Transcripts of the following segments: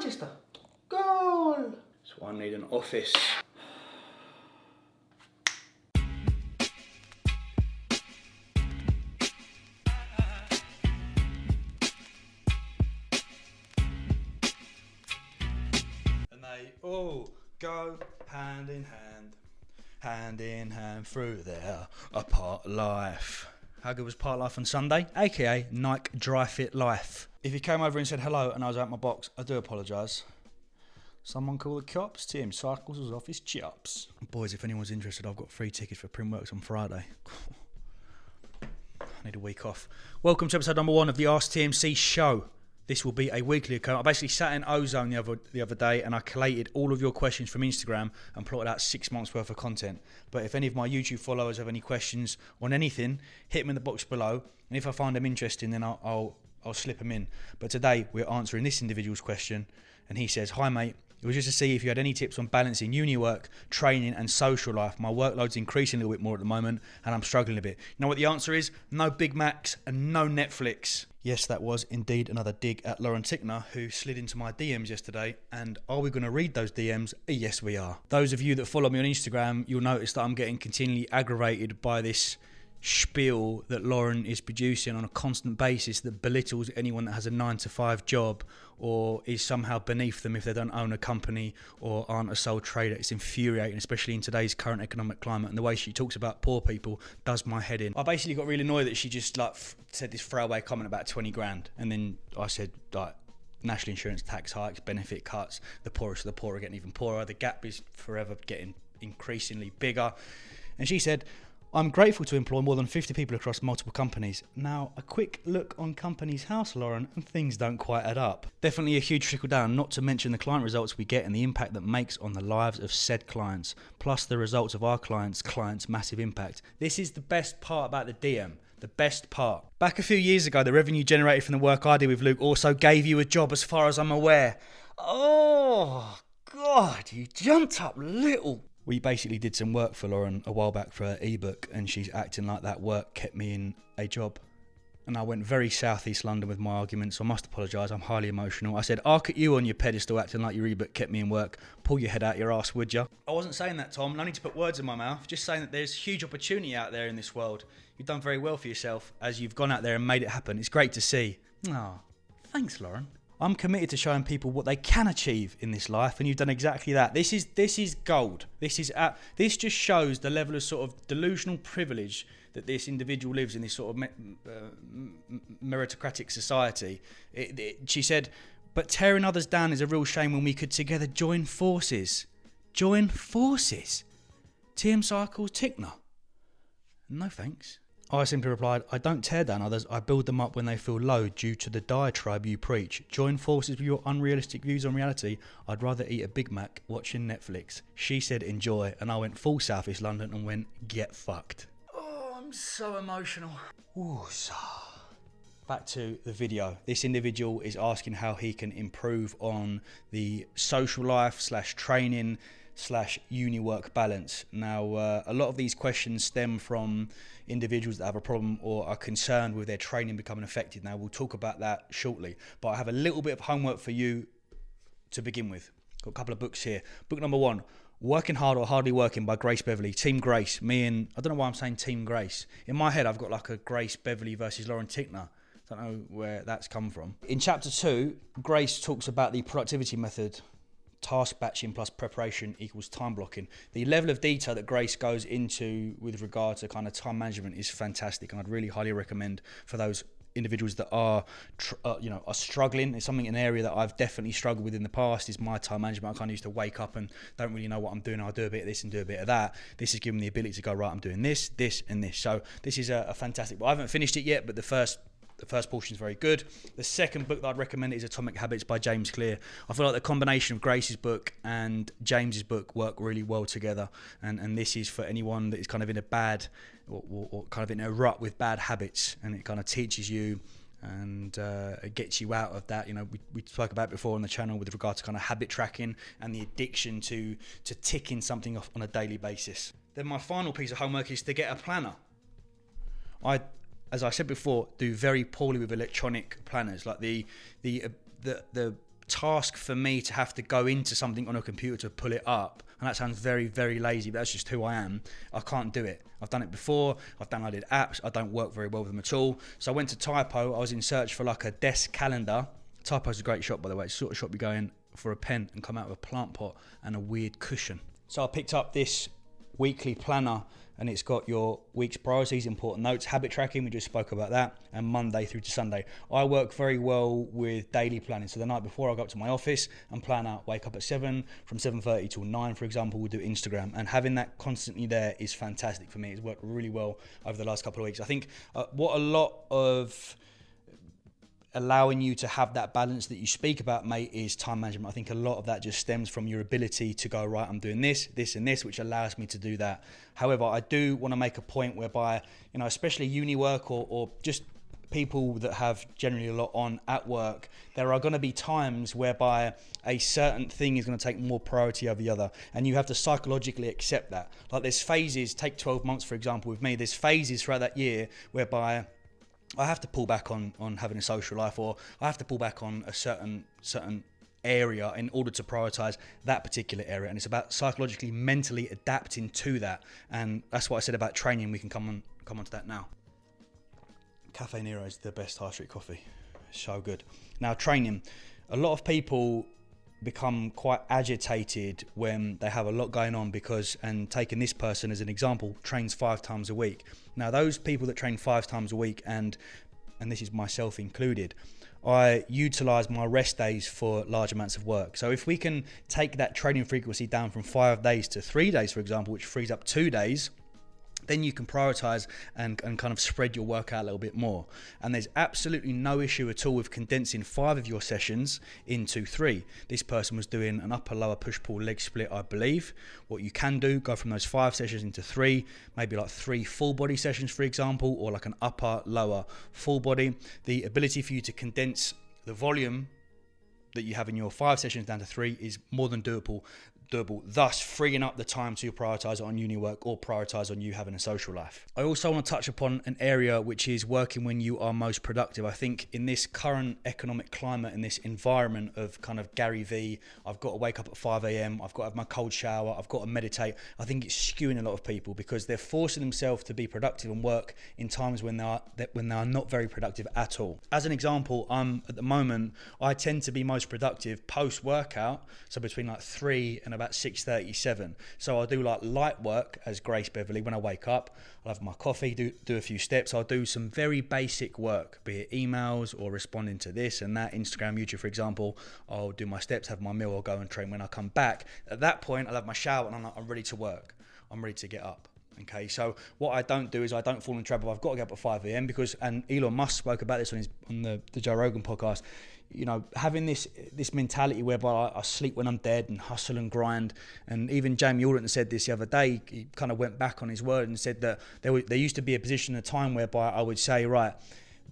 Manchester. Goal. So I need an office. And they all go hand in hand through their apart life. How good was Part Life on Sunday? AKA Nike Dry Fit Life. If you came over and said hello and I was out my box, I do apologise. Someone call the cops. Tim Cycles was off his chops. Boys, if anyone's interested, I've got free tickets for Printworks on Friday. I need a week off. Welcome to episode number 1 of the Ask TMC show. This will be a weekly account. I basically sat in Ozone the other day and I collated all of your questions from Instagram and plotted out 6 months worth of content. But if any of my YouTube followers have any questions on anything, hit them in the box below. And if I find them interesting, then I'll slip them in. But today we're answering this individual's question. And he says, "Hi mate, it was just to see if you had any tips on balancing uni work, training and social life. My workload's increasing a little bit more at the moment and I'm struggling a bit." You know what the answer is? No Big Macs and no Netflix. Yes, that was indeed another dig at Lauren Tickner, who slid into my DMs yesterday. And are we going to read those DMs? Yes, we are. Those of you that follow me on Instagram, you'll notice that I'm getting continually aggravated by this spiel that Lauren is producing on a constant basis that belittles anyone that has a 9-to-5 job or is somehow beneath them if they don't own a company or aren't a sole trader. It's infuriating, especially in today's current economic climate, and the way she talks about poor people does my head in. I basically got really annoyed that she just said this throwaway comment about 20 grand, and then I said national insurance tax hikes, benefit cuts, the poorest of the poor are getting even poorer, the gap is forever getting increasingly bigger. And she said, "I'm grateful to employ more than 50 people across multiple companies. Now, a quick look on Companies House, Lauren, and things don't quite add up. Definitely a huge trickle down, not to mention the client results we get and the impact that makes on the lives of said clients, plus the results of our clients' massive impact." This is the best part about the DM. The best part. Back a few years ago, the revenue generated from the work I did with Luke also gave you a job, as far as I'm aware. Oh, God, you jumped up little. We basically did some work for Lauren a while back for her ebook, and she's acting like that work kept me in a job. And I went very southeast London with my argument, so I must apologise. I'm highly emotional. I said, "Arc at you on your pedestal acting like your ebook kept me in work. Pull your head out your arse, would ya?" I wasn't saying that, Tom. No need to put words in my mouth. Just saying that there's huge opportunity out there in this world. You've done very well for yourself as you've gone out there and made it happen. It's great to see. Oh, thanks, Lauren. I'm committed to showing people what they can achieve in this life, and you've done exactly that. This is gold. This just shows the level of sort of delusional privilege that this individual lives in, this sort of meritocratic society. She said, "But tearing others down is a real shame when we could together join forces." Join forces? TM Cycles Tickner? No thanks. I simply replied, "I don't tear down others, I build them up when they feel low due to the diatribe you preach. Join forces with your unrealistic views on reality. I'd rather eat a Big Mac watching Netflix." She said enjoy, and I went full South East London and went get fucked. Oh, I'm so emotional. Ooh, back to the video. This individual is asking how he can improve on the social life / training / uni work balance. Now, a lot of these questions stem from individuals that have a problem or are concerned with their training becoming affected. Now, we'll talk about that shortly, but I have a little bit of homework for you to begin with. Got a couple of books here. Book number 1, Working Hard or Hardly Working by Grace Beverley. Team Grace. Me and, I don't know why I'm saying Team Grace. In my head, I've got like a Grace Beverley versus Lauren Tickner. I don't know where that's come from. In chapter 2, Grace talks about the productivity method. Task batching plus preparation equals time blocking. The level of detail that Grace goes into with regard to kind of time management is fantastic, and I'd really highly recommend for those individuals that are struggling. It's an area that I've definitely struggled with in the past, is my time management. I kind of used to wake up and don't really know what I'm doing. I'll do a bit of this and do a bit of that. This has given me the ability to go, right, I'm doing this, this and this. So this is a fantastic book. I haven't finished it yet, but the first portion is very good. The second book that I'd recommend is Atomic Habits by James Clear. I feel like the combination of Grace's book and James's book work really well together. And this is for anyone that is kind of in a bad or kind of in a rut with bad habits, and it kind of teaches you and it gets you out of that. You know, we spoke about before on the channel with regard to kind of habit tracking and the addiction to ticking something off on a daily basis. Then my final piece of homework is to get a planner. As I said before, do very poorly with electronic planners. Like the task for me to have to go into something on a computer to pull it up. And that sounds very, very lazy, but that's just who I am. I can't do it. I've done it before. I've downloaded apps. I don't work very well with them at all. So I went to Typo. I was in search for like a desk calendar. Typo's a great shop, by the way. It's the sort of shop you go in for a pen and come out with a plant pot and a weird cushion. So I picked up this weekly planner, and it's got your week's priorities, important notes, habit tracking, we just spoke about that, and Monday through to Sunday. I work very well with daily planning. So the night before I go up to my office and plan out, wake up at 7, from 7:30 till 9, for example, we'll do Instagram. And having that constantly there is fantastic for me. It's worked really well over the last couple of weeks. I think what a lot of allowing you to have that balance that you speak about, mate, is time management. I think a lot of that just stems from your ability to go, right, I'm doing this, this and this, which allows me to do that. However, I do want to make a point whereby, especially uni work or just people that have generally a lot on at work, there are going to be times whereby a certain thing is going to take more priority over the other, and you have to psychologically accept that. Like there's phases, take 12 months for example with me, there's phases throughout that year whereby I have to pull back on having a social life, or I have to pull back on a certain area in order to prioritize that particular area. And it's about psychologically, mentally adapting to that. And that's what I said about training. We can come on to that now. Cafe Nero is the best high street coffee. It's so good. Now, training. A lot of people become quite agitated when they have a lot going on because, and taking this person as an example, trains 5 times a week. Now those people that train 5 times a week, and this is myself included, I utilize my rest days for large amounts of work. So if we can take that training frequency down from 5 days to 3 days, for example, which frees up 2 days, then you can prioritize and kind of spread your workout a little bit more. And there's absolutely no issue at all with condensing 5 of your sessions into 3. This person was doing an upper lower push pull leg split, I believe. What you can do, go from those 5 sessions into 3, maybe like 3 full body sessions, for example, or like an upper lower full body. The ability for you to condense the volume that you have in your 5 sessions down to 3 is more than doable, thus freeing up the time to prioritize on uni work or prioritize on you having a social life. I also want to touch upon an area which is working when you are most productive. I think in this current economic climate, in this environment of kind of Gary V, I've got to wake up at 5 a.m, I've got to have my cold shower, I've got to meditate. I think it's skewing a lot of people because they're forcing themselves to be productive and work in times when they are not very productive at all. As an example, at the moment, I tend to be most productive post-workout, so between like 3 and about 6:37. So I'll do like light work as Grace Beverley when I wake up. I'll have my coffee, do a few steps. I'll do some very basic work, be it emails or responding to this and that, Instagram, YouTube, for example. I'll do my steps, have my meal, I'll go and train. When I come back, at that point, I'll have my shower and I'm ready to work. I'm ready to get up. Okay, so what I don't do is I don't fall in trouble. I've got to get up at 5 a.m. because, and Elon Musk spoke about this on the Joe Rogan podcast, having this mentality whereby I sleep when I'm dead and hustle and grind. And even Jamie Alderton said this the other day. He kind of went back on his word and said that there used to be a position at a time whereby I would say, right,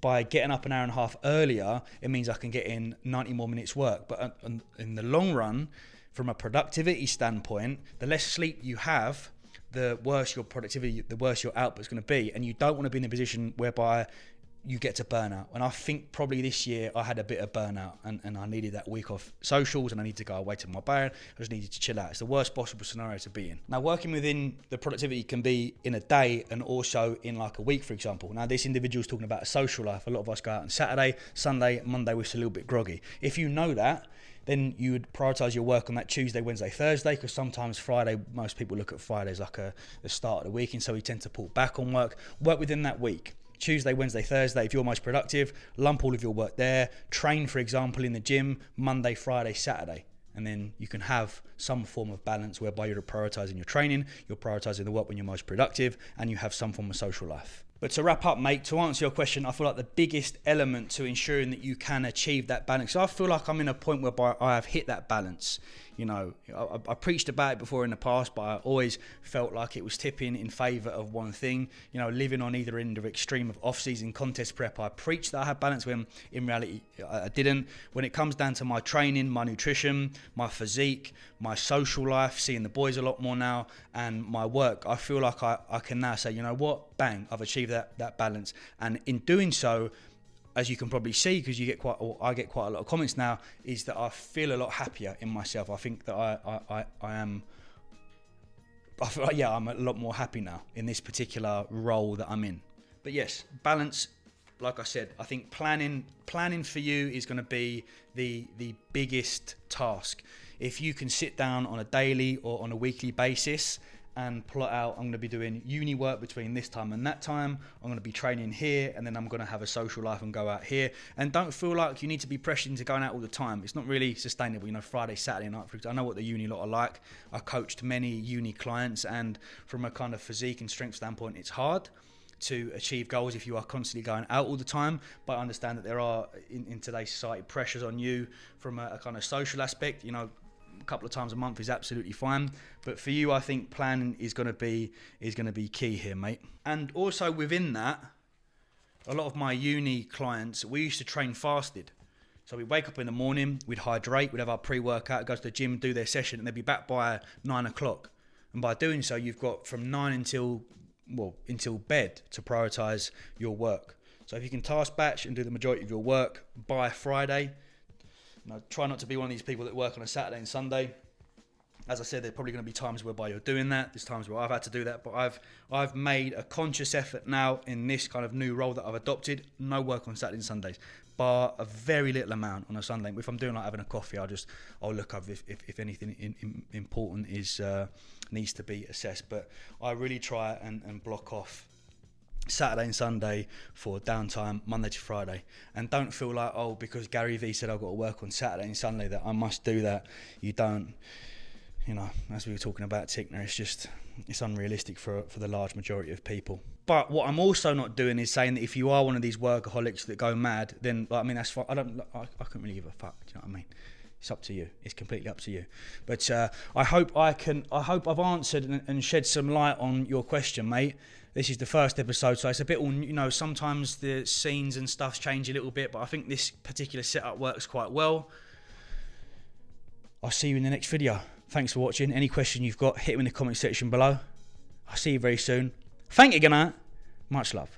by getting up an hour and a half earlier, it means I can get in 90 more minutes work. But in the long run, from a productivity standpoint, the less sleep you have, the worse your productivity, the worse your output is going to be. And you don't want to be in a position whereby you get to burnout. And I think probably this year I had a bit of burnout and I needed that week off socials and I need to go away to my barn. I just needed to chill out. It's the worst possible scenario to be in. Now, working within the productivity can be in a day and also in like a week, for example. Now, this individual is talking about a social life. A lot of us go out on Saturday, Sunday, Monday, we're still a little bit groggy. If you know that, then you would prioritize your work on that Tuesday, Wednesday, Thursday, because sometimes Friday, most people look at Friday as like the start of the week, and so we tend to pull back on work within that week. Tuesday, Wednesday, Thursday, if you're most productive, lump all of your work there. Train, for example, in the gym, Monday, Friday, Saturday. And then you can have some form of balance whereby you're prioritizing your training, you're prioritizing the work when you're most productive, and you have some form of social life. But to wrap up, mate, to answer your question, I feel like the biggest element to ensuring that you can achieve that balance, so I feel like I'm in a point whereby I have hit that balance. I preached about it before in the past, but I always felt like it was tipping in favour of one thing, living on either end of extreme of off-season contest prep. I preached that I had balance when in reality I didn't. When it comes down to my training, my nutrition, my physique, my social life, seeing the boys a lot more now, and my work, I feel like I can now say, you know what, bang, I've achieved that balance. And in doing so, as you can probably see, because I get quite a lot of comments now, is that I feel a lot happier in myself. I think that I'm a lot more happy now in this particular role that I'm in. But yes, balance, like I said, I think planning for you is going to be the biggest task. If you can sit down on a daily or on a weekly basis and plot out, I'm going to be doing uni work between this time and that time, I'm going to be training here, and then I'm going to have a social life and go out here. And don't feel like you need to be pressured into going out all the time. It's not really sustainable, Friday, Saturday night. I know what the uni lot are like. I coached many uni clients, and from a kind of physique and strength standpoint, it's hard to achieve goals if you are constantly going out all the time. But I understand that there are, in today's society, pressures on you from a kind of social aspect. A couple of times a month is absolutely fine, but for you, I think planning is going to be key here, mate. And also within that, a lot of my uni clients, we used to train fasted. So we'd wake up in the morning, we'd hydrate, we'd have our pre-workout, go to the gym, do their session, and they'd be back by 9 o'clock. And by doing so, you've got from 9 until bed to prioritize your work. So if you can task batch and do the majority of your work by Friday, try not to be one of these people that work on a Saturday and Sunday. As I said, there are probably going to be times whereby you're doing that. There's times where I've had to do that, but I've made a conscious effort now in this kind of new role that I've adopted. No work on Saturdays and Sundays, bar a very little amount on a Sunday. If I'm doing like having a coffee, I'll look up if anything important needs to be assessed. But I really try and block off Saturday and Sunday for downtime, Monday to Friday. And don't feel like, because Gary Vee said I've got to work on Saturday and Sunday that I must do that. You don't. As we were talking about Tickner, it's unrealistic for the large majority of people. But what I'm also not doing is saying that if you are one of these workaholics that go mad, then that's fine. I couldn't really give a fuck. Do you know what I mean? It's up to you. It's completely up to you. But I hope I've answered and shed some light on your question, mate. This is the first episode, so it's a bit all, sometimes the scenes and stuff change a little bit, but I think this particular setup works quite well. I'll see you in the next video. Thanks for watching. Any question you've got, hit them in the comment section below. I'll see you very soon. Thank you, good night. Much love.